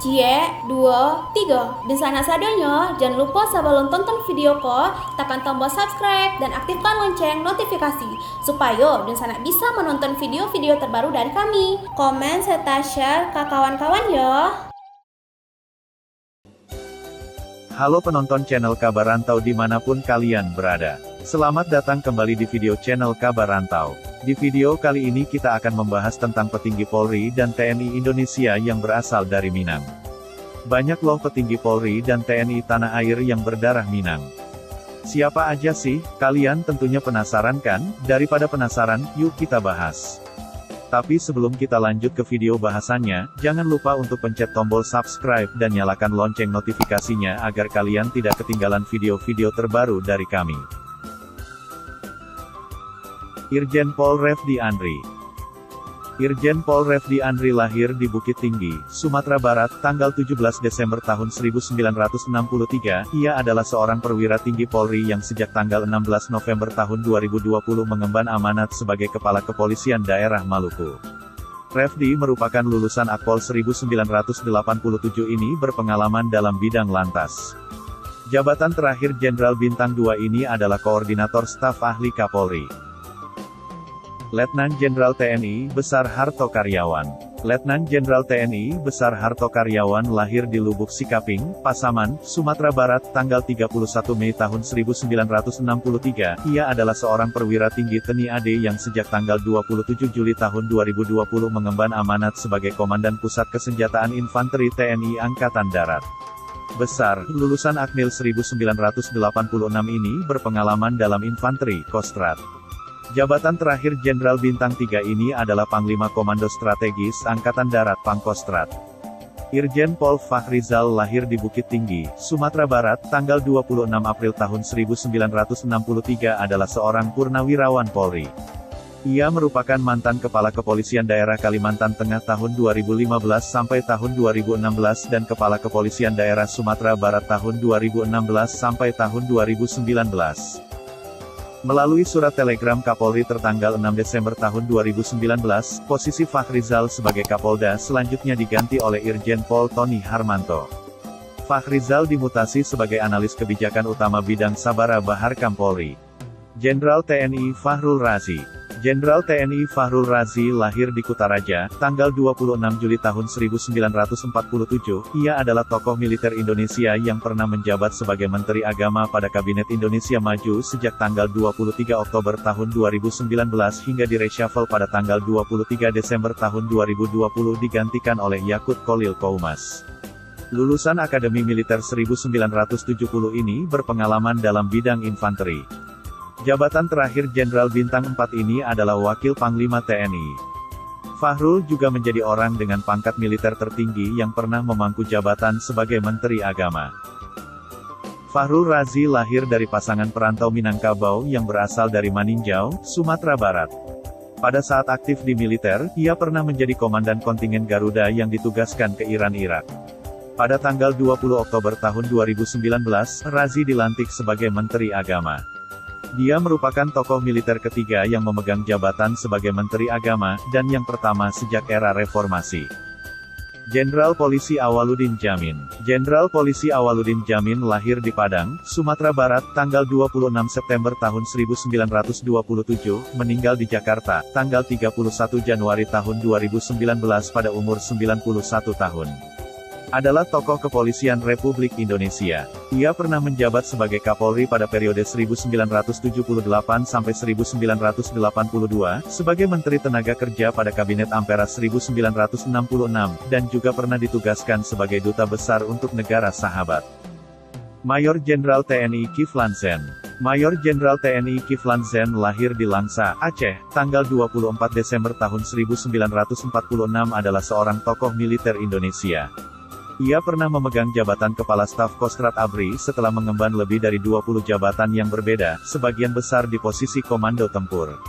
Cie, 2, 3. Di sana sadonya, jangan lupa sebelum tonton video ko, tekan tombol subscribe dan aktifkan lonceng notifikasi supaya di sana bisa menonton video-video terbaru dari kami. Komen serta share ke kawan-kawan ya. Halo penonton channel Kabar Rantau dimanapun kalian berada. Selamat datang kembali di video channel Kabar Rantau. Di video kali ini kita akan membahas tentang petinggi Polri dan TNI Indonesia yang berasal dari Minang. Banyak loh petinggi Polri dan TNI tanah air yang berdarah Minang. Siapa aja sih? Kalian tentunya penasaran kan? Daripada penasaran, yuk kita bahas. Tapi sebelum kita lanjut ke video bahasannya, jangan lupa untuk pencet tombol subscribe dan nyalakan lonceng notifikasinya agar kalian tidak ketinggalan video-video terbaru dari kami. Irjen Pol Refdy Andri. Irjen Pol Refdy Andri lahir di Bukit Tinggi, Sumatera Barat, tanggal 17 Desember tahun 1963. Ia adalah seorang perwira tinggi Polri yang sejak tanggal 16 November tahun 2020 mengemban amanat sebagai Kepala Kepolisian Daerah Maluku. Refdy merupakan lulusan Akpol 1987 ini berpengalaman dalam bidang lantas. Jabatan terakhir Jenderal Bintang 2 ini adalah Koordinator Staf Ahli Kapolri. Letnan Jenderal TNI Besar Harto Karyawan. Letnan Jenderal TNI Besar Harto Karyawan lahir di Lubuk Sikaping, Pasaman, Sumatera Barat, tanggal 31 Mei tahun 1963. Ia adalah seorang perwira tinggi TNI AD yang sejak tanggal 27 Juli tahun 2020 mengemban amanat sebagai Komandan Pusat Kesenjataan Infanteri TNI Angkatan Darat. Besar, lulusan Akmil 1986 ini berpengalaman dalam infanteri, Kostrat. Jabatan terakhir Jenderal Bintang 3 ini adalah Panglima Komando Strategis Angkatan Darat Pangkostrat. Irjen Pol Fachrizal lahir di Bukit Tinggi, Sumatera Barat, tanggal 26 April tahun 1963 adalah seorang purnawirawan Polri. Ia merupakan mantan Kepala Kepolisian Daerah Kalimantan Tengah tahun 2015 sampai tahun 2016 dan Kepala Kepolisian Daerah Sumatera Barat tahun 2016 sampai tahun 2019. Melalui surat telegram Kapolri tertanggal 6 Desember tahun 2019, posisi Fachrizal sebagai Kapolda selanjutnya diganti oleh Irjen Pol Tony Harmanto. Fachrizal dimutasi sebagai analis kebijakan utama bidang Sabara Baharkam Polri. Jenderal TNI Fahrul Razi. Jenderal TNI Fahrul Razi lahir di Kutaraja, tanggal 26 Juli tahun 1947. Ia adalah tokoh militer Indonesia yang pernah menjabat sebagai Menteri Agama pada Kabinet Indonesia Maju sejak tanggal 23 Oktober tahun 2019 hingga direshuffle pada tanggal 23 Desember tahun 2020 digantikan oleh Yakut Kolil Koumas. Lulusan Akademi Militer 1970 ini berpengalaman dalam bidang infanteri. Jabatan terakhir Jenderal Bintang 4 ini adalah Wakil Panglima TNI. Fahrul juga menjadi orang dengan pangkat militer tertinggi yang pernah memangku jabatan sebagai Menteri Agama. Fahrul Razi lahir dari pasangan perantau Minangkabau yang berasal dari Maninjau, Sumatera Barat. Pada saat aktif di militer, ia pernah menjadi komandan kontingen Garuda yang ditugaskan ke Iran-Irak. Pada tanggal 20 Oktober tahun 2019, Razi dilantik sebagai Menteri Agama. Dia merupakan tokoh militer ketiga yang memegang jabatan sebagai Menteri Agama, dan yang pertama sejak era reformasi. Jenderal Polisi Awaludin Jamin. Jenderal Polisi Awaludin Jamin lahir di Padang, Sumatera Barat, tanggal 26 September tahun 1927, meninggal di Jakarta, tanggal 31 Januari tahun 2019 pada umur 91 tahun. Adalah tokoh kepolisian Republik Indonesia. Ia pernah menjabat sebagai Kapolri pada periode 1978 sampai 1982, sebagai Menteri Tenaga Kerja pada Kabinet Ampera 1966, dan juga pernah ditugaskan sebagai Duta Besar untuk negara sahabat. Mayor Jenderal TNI Kiflan Zen. Mayor Jenderal TNI Kiflan Zen lahir di Langsa, Aceh, tanggal 24 Desember tahun 1946 adalah seorang tokoh militer Indonesia. Ia pernah memegang jabatan Kepala Staf Kostrat ABRI setelah mengemban lebih dari 20 jabatan yang berbeda, sebagian besar di posisi komando tempur.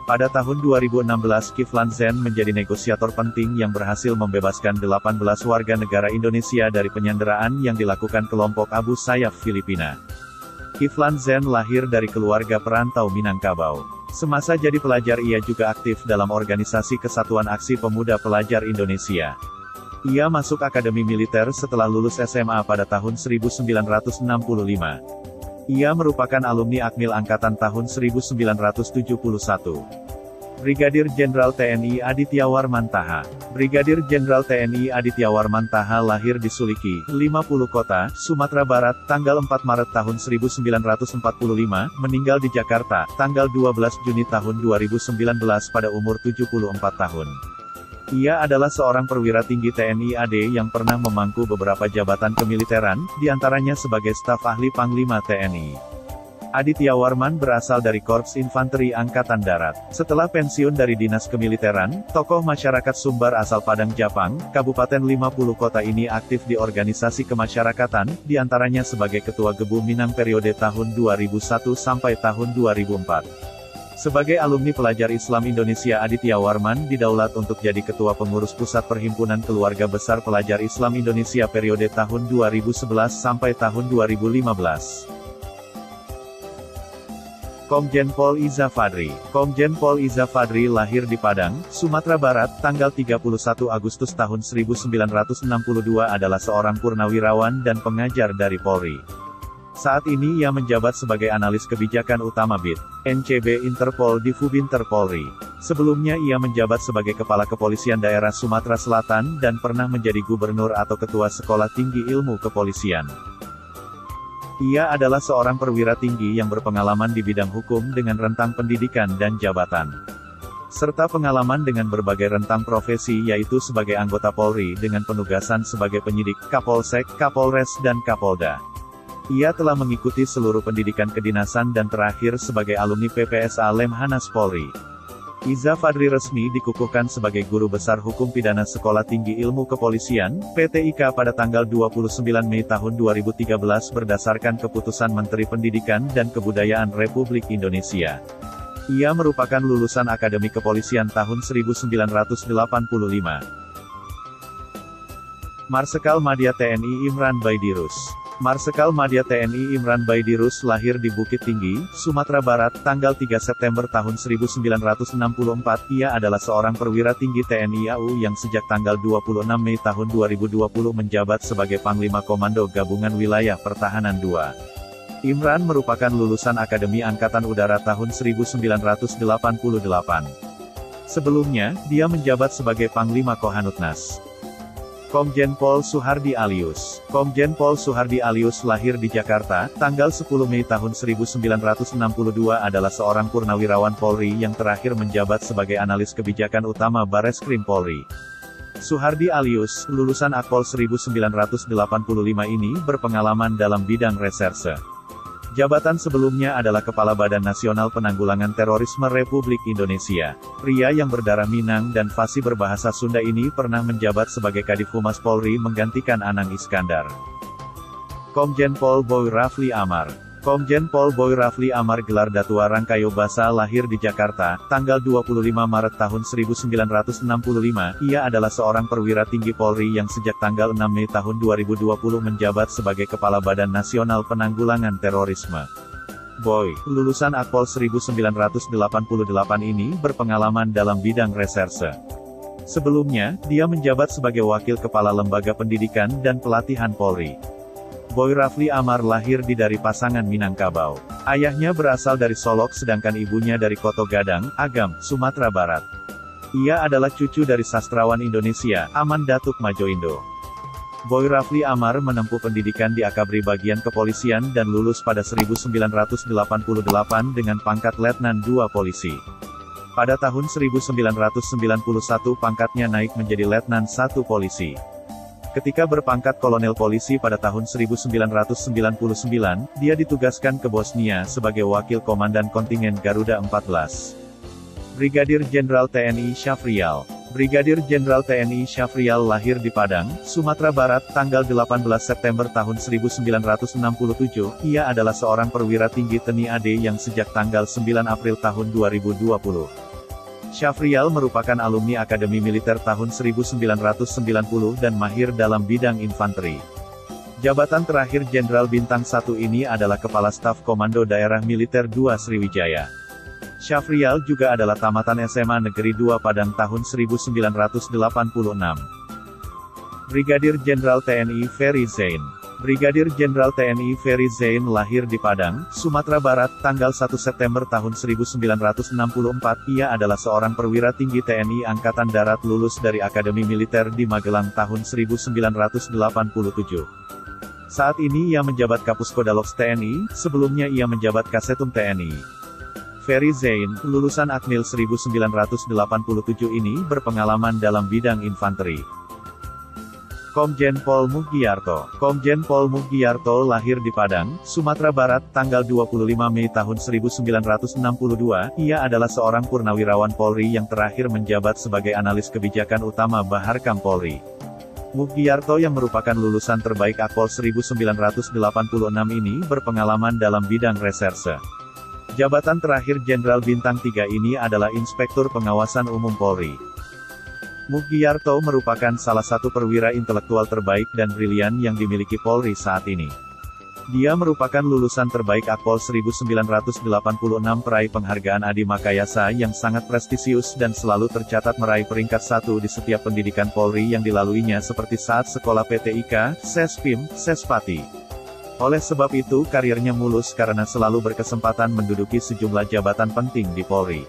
Pada tahun 2016 Kiflan Zen menjadi negosiator penting yang berhasil membebaskan 18 warga negara Indonesia dari penyanderaan yang dilakukan kelompok Abu Sayyaf Filipina. Kiflan Zen lahir dari keluarga perantau Minangkabau. Semasa jadi pelajar ia juga aktif dalam organisasi Kesatuan Aksi Pemuda Pelajar Indonesia. Ia masuk akademi militer setelah lulus SMA pada tahun 1965. Ia merupakan alumni Akmil Angkatan tahun 1971. Brigadir Jenderal TNI Aditya Warman-Taha. Brigadir Jenderal TNI Aditya Warman-Taha lahir di Suliki, 50 Kota, Sumatera Barat, tanggal 4 Maret tahun 1945, meninggal di Jakarta, tanggal 12 Juni tahun 2019 pada umur 74 tahun. Ia adalah seorang perwira tinggi TNI AD yang pernah memangku beberapa jabatan kemiliteran, diantaranya sebagai staf ahli Panglima TNI. Aditya Warman berasal dari Korps Infanteri Angkatan Darat. Setelah pensiun dari dinas kemiliteran, tokoh masyarakat Sumbar asal Padang Japang, Kabupaten 50 Kota ini aktif di organisasi kemasyarakatan, diantaranya sebagai Ketua Gebu Minang periode tahun 2001 sampai tahun 2004. Sebagai alumni pelajar Islam Indonesia, Aditya Warman didaulat untuk jadi Ketua Pengurus Pusat Perhimpunan Keluarga Besar Pelajar Islam Indonesia periode tahun 2011 sampai tahun 2015. Komjen Pol Iza Fadri. Komjen Pol Iza Fadri lahir di Padang, Sumatera Barat, tanggal 31 Agustus tahun 1962 adalah seorang purnawirawan dan pengajar dari Polri. Saat ini ia menjabat sebagai analis kebijakan utama BIT, NCB Interpol di Fubinter Polri. Sebelumnya ia menjabat sebagai Kepala Kepolisian Daerah Sumatera Selatan dan pernah menjadi Gubernur atau Ketua Sekolah Tinggi Ilmu Kepolisian. Ia adalah seorang perwira tinggi yang berpengalaman di bidang hukum dengan rentang pendidikan dan jabatan, serta pengalaman dengan berbagai rentang profesi yaitu sebagai anggota Polri dengan penugasan sebagai penyidik, Kapolsek, Kapolres dan Kapolda. Ia telah mengikuti seluruh pendidikan kedinasan dan terakhir sebagai alumni PPSA Lemhanas Polri. Iza Fadri resmi dikukuhkan sebagai Guru Besar Hukum Pidana Sekolah Tinggi Ilmu Kepolisian, PTIK pada tanggal 29 Mei tahun 2013 berdasarkan keputusan Menteri Pendidikan dan Kebudayaan Republik Indonesia. Ia merupakan lulusan Akademi Kepolisian tahun 1985. Marsekal Madya TNI Imran Baidirus. Marsekal Madya TNI Imran Baidirus lahir di Bukit Tinggi, Sumatera Barat, tanggal 3 September tahun 1964. Ia adalah seorang perwira tinggi TNI AU yang sejak tanggal 26 Mei tahun 2020 menjabat sebagai Panglima Komando Gabungan Wilayah Pertahanan II. Imran merupakan lulusan Akademi Angkatan Udara tahun 1988. Sebelumnya, dia menjabat sebagai Panglima Kohanutnas. Komjen Pol Suhardi Alyus. Komjen Pol Suhardi Alyus lahir di Jakarta, tanggal 10 Mei tahun 1962 adalah seorang purnawirawan Polri yang terakhir menjabat sebagai analis kebijakan utama Bareskrim Polri. Suhardi Alyus, lulusan Akpol 1985 ini berpengalaman dalam bidang reserse. Jabatan sebelumnya adalah Kepala Badan Nasional Penanggulangan Terorisme Republik Indonesia. Pria yang berdarah Minang dan fasih berbahasa Sunda ini pernah menjabat sebagai Kadif Humas Polri menggantikan Anang Iskandar. Komjen Pol Boy Rafli Amar. Komjen Pol Boy Rafli Amar gelar Datua Rangkayo Basa lahir di Jakarta, tanggal 25 Maret tahun 1965. Ia adalah seorang perwira tinggi Polri yang sejak tanggal 6 Mei tahun 2020 menjabat sebagai Kepala Badan Nasional Penanggulangan Terorisme. Boy, lulusan Akpol 1988 ini berpengalaman dalam bidang reserse. Sebelumnya, dia menjabat sebagai Wakil Kepala Lembaga Pendidikan dan Pelatihan Polri. Boy Rafli Amar lahir di dari pasangan Minangkabau. Ayahnya berasal dari Solok sedangkan ibunya dari Koto Gadang, Agam, Sumatera Barat. Ia adalah cucu dari sastrawan Indonesia, Aman Datuk Majoindo. Boy Rafli Amar menempuh pendidikan di Akabri Bagian Kepolisian dan lulus pada 1988 dengan pangkat Letnan II Polisi. Pada tahun 1991 pangkatnya naik menjadi Letnan I Polisi. Ketika berpangkat kolonel polisi pada tahun 1999, dia ditugaskan ke Bosnia sebagai wakil komandan kontingen Garuda 14. Brigadir Jenderal TNI Syafrial. Brigadir Jenderal TNI Syafrial lahir di Padang, Sumatera Barat, tanggal 18 September tahun 1967. Ia adalah seorang perwira tinggi TNI AD yang sejak tanggal 9 April tahun 2020. Syafrial merupakan alumni Akademi Militer tahun 1990 dan mahir dalam bidang infanteri. Jabatan terakhir Jenderal Bintang 1 ini adalah Kepala Staf Komando Daerah Militer II Sriwijaya. Syafrial juga adalah tamatan SMA Negeri 2 Padang tahun 1986. Brigadir Jenderal TNI Ferry Zain. Brigadir Jenderal TNI Ferry Zain lahir di Padang, Sumatera Barat, tanggal 1 September tahun 1964. Ia adalah seorang perwira tinggi TNI Angkatan Darat lulus dari Akademi Militer di Magelang tahun 1987. Saat ini ia menjabat Kapus Kodalops TNI, sebelumnya ia menjabat Kasetum TNI. Ferry Zain, lulusan Akmil 1987 ini berpengalaman dalam bidang infanteri. Komjen Pol Mugyarto. Komjen Pol Mugyarto lahir di Padang, Sumatera Barat, tanggal 25 Mei tahun 1962. Ia adalah seorang purnawirawan Polri yang terakhir menjabat sebagai analis kebijakan utama Baharkam Polri. Mugyarto yang merupakan lulusan terbaik Akpol 1986 ini berpengalaman dalam bidang reserse. Jabatan terakhir Jenderal Bintang 3 ini adalah Inspektur Pengawasan Umum Polri. Mugyarto merupakan salah satu perwira intelektual terbaik dan brilian yang dimiliki Polri saat ini. Dia merupakan lulusan terbaik Akpol 1986, peraih penghargaan Adi Makayasa yang sangat prestisius dan selalu tercatat meraih peringkat 1 di setiap pendidikan Polri yang dilaluinya seperti saat sekolah PTIK, Sespim, Sespati. Oleh sebab itu karirnya mulus karena selalu berkesempatan menduduki sejumlah jabatan penting di Polri.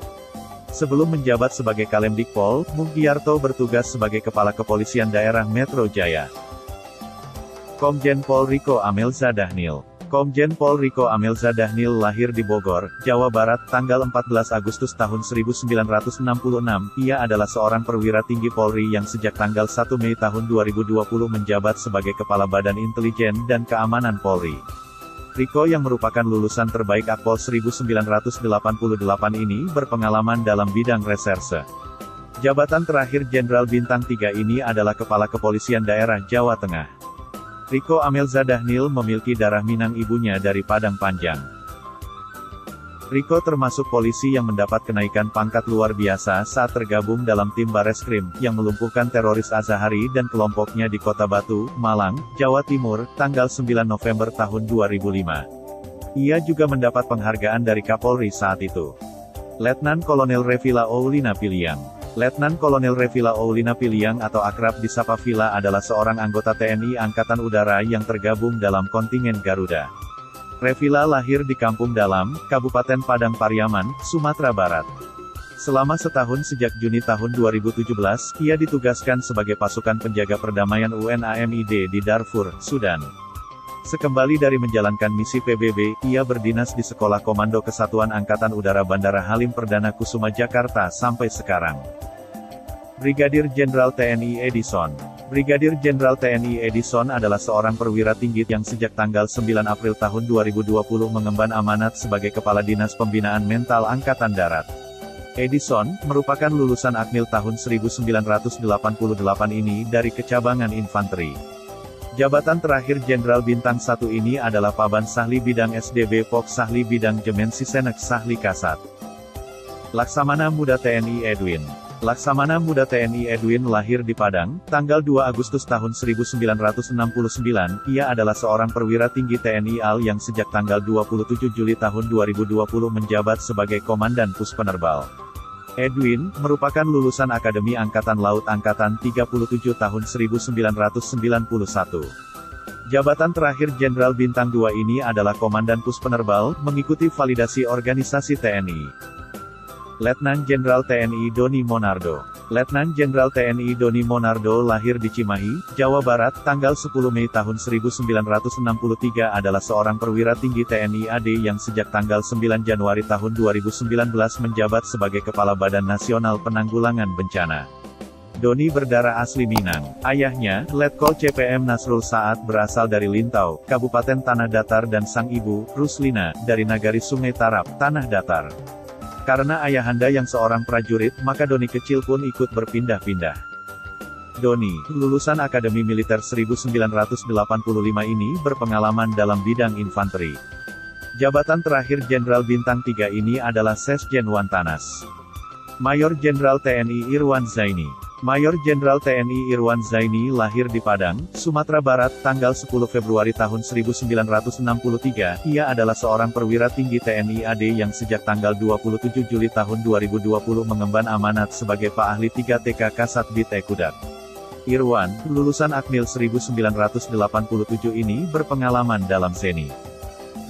Sebelum menjabat sebagai Kalemdikpol, Mugyarto bertugas sebagai Kepala Kepolisian Daerah Metro Jaya. Komjen Pol Riko Amelza Dhanil. Komjen Pol Riko Amelza Dhanil lahir di Bogor, Jawa Barat, tanggal 14 Agustus tahun 1966. Ia adalah seorang perwira tinggi Polri yang sejak tanggal 1 Mei tahun 2020 menjabat sebagai Kepala Badan Intelijen dan Keamanan Polri. Riko yang merupakan lulusan terbaik Akpol 1988 ini berpengalaman dalam bidang reserse. Jabatan terakhir Jenderal Bintang 3 ini adalah Kepala Kepolisian Daerah Jawa Tengah. Riko Amelza Dhanil memiliki darah Minang ibunya dari Padang Panjang. Riko termasuk polisi yang mendapat kenaikan pangkat luar biasa saat tergabung dalam tim Bareskrim, yang melumpuhkan teroris Azahari dan kelompoknya di Kota Batu, Malang, Jawa Timur, tanggal 9 November tahun 2005. Ia juga mendapat penghargaan dari Kapolri saat itu. Letnan Kolonel Revila Oulina Piliang. Letnan Kolonel Revila Oulina Piliang atau akrab disapa Vila adalah seorang anggota TNI Angkatan Udara yang tergabung dalam kontingen Garuda. Revila lahir di Kampung Dalam, Kabupaten Padang Pariaman, Sumatera Barat. Selama setahun sejak Juni tahun 2017, ia ditugaskan sebagai pasukan penjaga perdamaian UNAMID di Darfur, Sudan. Sekembali dari menjalankan misi PBB, ia berdinas di Sekolah Komando Kesatuan Angkatan Udara Bandara Halim Perdana Kusuma Jakarta sampai sekarang. Brigadir Jenderal TNI Edison. Brigadir Jenderal TNI Edison adalah seorang perwira tinggi yang sejak tanggal 9 April tahun 2020 mengemban amanat sebagai Kepala Dinas Pembinaan Mental Angkatan Darat. Edison merupakan lulusan Akmil tahun 1988 ini dari kecabangan infanteri. Jabatan terakhir Jenderal Bintang 1 ini adalah Paban Sahli Bidang SDB Pok Sahli Bidang Jemensi Senek Sahli Kasat. Laksamana Muda TNI Edwin. Laksamana Muda TNI Edwin lahir di Padang, tanggal 2 Agustus tahun 1969. Ia adalah seorang perwira tinggi TNI AL yang sejak tanggal 27 Juli tahun 2020 menjabat sebagai Komandan Pus Penerbal. Edwin merupakan lulusan Akademi Angkatan Laut Angkatan 37 tahun 1991. Jabatan terakhir Jenderal Bintang 2 ini adalah Komandan Pus Penerbal, mengikuti validasi organisasi TNI. Letnan Jenderal TNI Doni Monardo. Letnan Jenderal TNI Doni Monardo lahir di Cimahi, Jawa Barat, tanggal 10 Mei tahun 1963 adalah seorang perwira tinggi TNI AD yang sejak tanggal 9 Januari tahun 2019 menjabat sebagai Kepala Badan Nasional Penanggulangan Bencana. Doni berdarah asli Minang. Ayahnya, Letkol CPM Nasrul Saad berasal dari Lintau, Kabupaten Tanah Datar dan sang ibu, Ruslina, dari Nagari Sungai Tarap, Tanah Datar. Karena ayahanda yang seorang prajurit, maka Doni kecil pun ikut berpindah-pindah. Doni, lulusan Akademi Militer 1985 ini berpengalaman dalam bidang infanteri. Jabatan terakhir Jenderal Bintang 3 ini adalah Sesjen Wantanas. Mayor Jenderal TNI Irwan Zaini. Mayor Jenderal TNI Irwan Zaini lahir di Padang, Sumatera Barat, tanggal 10 Februari tahun 1963. Ia adalah seorang perwira tinggi TNI AD yang sejak tanggal 27 Juli tahun 2020 mengemban amanat sebagai Pak Ahli 3 TK Kasat Bit Ekudat. Irwan, lulusan Akmil 1987 ini berpengalaman dalam seni.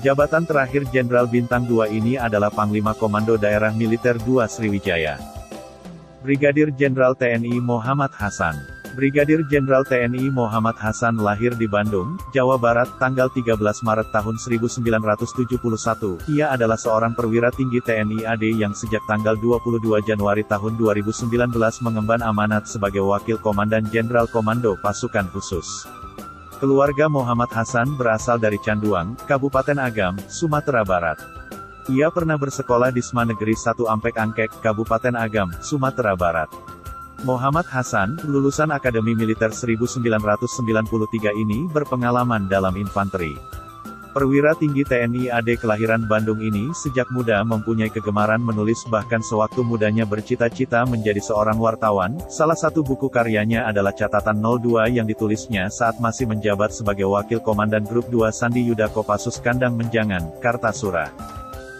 Jabatan terakhir Jenderal Bintang 2 ini adalah Panglima Komando Daerah Militer 2 Sriwijaya. Brigadir Jenderal TNI Muhammad Hasan. Brigadir Jenderal TNI Muhammad Hasan lahir di Bandung, Jawa Barat, tanggal 13 Maret tahun 1971. Ia adalah seorang perwira tinggi TNI AD yang sejak tanggal 22 Januari tahun 2019 mengemban amanat sebagai Wakil Komandan Jenderal Komando Pasukan Khusus. Keluarga Muhammad Hasan berasal dari Canduang, Kabupaten Agam, Sumatera Barat. Ia pernah bersekolah di SMA Negeri 1 Ampek Angkek, Kabupaten Agam, Sumatera Barat. Muhammad Hasan, lulusan Akademi Militer 1993 ini berpengalaman dalam infanteri. Perwira tinggi TNI AD kelahiran Bandung ini sejak muda mempunyai kegemaran menulis, bahkan sewaktu mudanya bercita-cita menjadi seorang wartawan. Salah satu buku karyanya adalah Catatan 02 yang ditulisnya saat masih menjabat sebagai Wakil Komandan Grup 2 Sandi Yuda Kopassus Kandang Menjangan, Kartasura.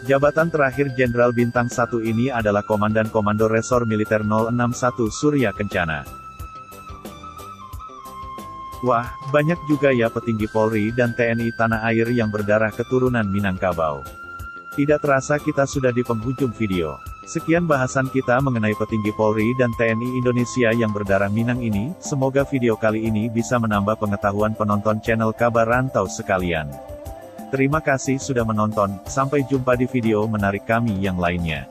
Jabatan terakhir Jenderal Bintang 1 ini adalah Komandan Komando Resor Militer 061 Surya Kencana. Wah, banyak juga ya petinggi Polri dan TNI tanah air yang berdarah keturunan Minangkabau. Tidak terasa kita sudah di penghujung video. Sekian bahasan kita mengenai petinggi Polri dan TNI Indonesia yang berdarah Minang ini. Semoga video kali ini bisa menambah pengetahuan penonton channel Kabar Rantau sekalian. Terima kasih sudah menonton, sampai jumpa di video menarik kami yang lainnya.